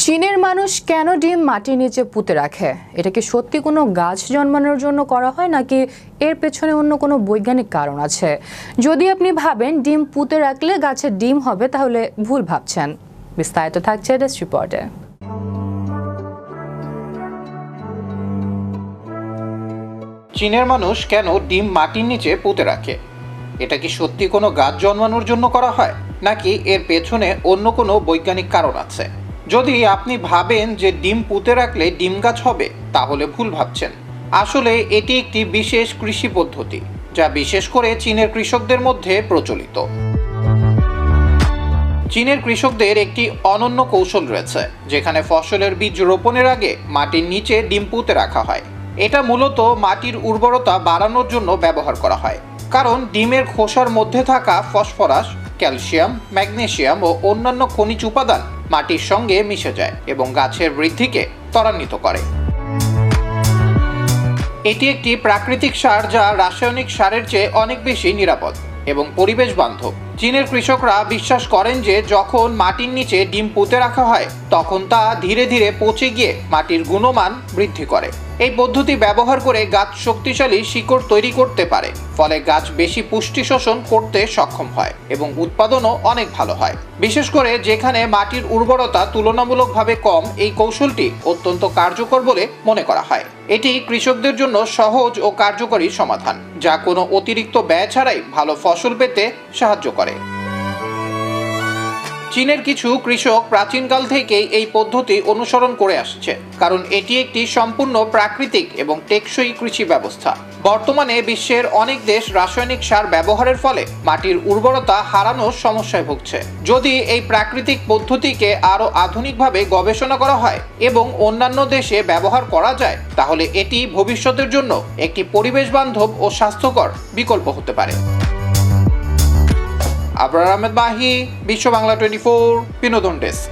চীনের মানুষ কেন ডিম মাটির নিচে পুঁতে রাখে? এটা কি সত্যি কোনো গাছ জন্মানোর জন্য করা হয়, নাকি এর পেছনে অন্য কোনো বৈজ্ঞানিক কারণ আছে? যদি আপনি ভাবেন ডিম পুঁতে রাখলে গাছে ডিম হবে, তাহলে ভুল ভাবছেন। বিস্তারিত থাকছে ডেস্ক রিপোর্টে। চীনের মানুষ কেন ডিম মাটির নিচে পুঁতে রাখে? এটা কি সত্যি কোনো গাছ জন্মানোর জন্য করা হয়, নাকি এর পেছনে অন্য কোনো বৈজ্ঞানিক কারণ আছে? যদি আপনি ভাবেন যে ডিম পুঁতে রাখলে ডিম গাছ হবে, তাহলে ভুল ভাবছেন। আসলে এটি একটি বিশেষ কৃষি পদ্ধতি, যা বিশেষ করে চীনের কৃষকদের মধ্যে প্রচলিত। চীনের কৃষকদের একটি অনন্য কৌশল রয়েছে, যেখানে ফসলের বীজ রোপণের আগে মাটির নিচে ডিম পুঁতে রাখা হয়। এটা মূলত মাটির উর্বরতা বাড়ানোর জন্য ব্যবহার করা হয়, কারণ ডিমের খোসার মধ্যে থাকা ফসফরাস, ক্যালসিয়াম, ম্যাগনেসিয়াম ও অন্যান্য খনিজ উপাদান মাটির সঙ্গে মিশে যায় এবং গাছের বৃদ্ধিকে ত্বরান্বিত করে। এটি একটি প্রাকৃতিক সার, যা রাসায়নিক সারের চেয়ে অনেক বেশি নিরাপদ এবং পরিবেশ বান্ধব। চীনের কৃষকরা বিশ্বাস করেন যে যখন মাটির নিচে ডিম পুঁতে রাখা হয়, তখন তা ধীরে ধীরে পচে গিয়ে মাটির গুণমান বৃদ্ধি করে। এই পদ্ধতি ব্যবহার করে গাছ শক্তিশালী শিকড় তৈরি করতে পারে, ফলে গাছ বেশি পুষ্টি শোষণ করতে সক্ষম হয় এবং উৎপাদনও অনেক ভালো হয়। বিশেষ করে যেখানে মাটির উর্বরতা তুলনামূলকভাবে কম, এই কৌশলটি অত্যন্ত কার্যকর বলে মনে করা হয়। এটি কৃষকদের জন্য সহজ ও কার্যকরী সমাধান, যা কোনো অতিরিক্ত ব্যয় ছাড়াই ভালো ফসল পেতে সাহায্য করে। চীনের কিছু কৃষক প্রাচীনকাল থেকেই এই পদ্ধতি অনুসরণ করে আসছে, কারণ এটি একটি সম্পূর্ণ প্রাকৃতিক এবং টেকসই কৃষি ব্যবস্থা। বর্তমানে বিশ্বের অনেক দেশ রাসায়নিক সার ব্যবহারের ফলে মাটির উর্বরতা হারানোর সমস্যায় ভুগছে। যদি এই প্রাকৃতিক পদ্ধতিকে আরও আধুনিকভাবে গবেষণা করা হয় এবং অন্যান্য দেশে ব্যবহার করা যায়, তাহলে এটি ভবিষ্যতের জন্য একটি পরিবেশ বান্ধব ও স্বাস্থ্যকর বিকল্প হতে পারে। আবরার আহমেদ মাহি, বিশ্ব বাংলা 24 বিনোদন ডেস্ক।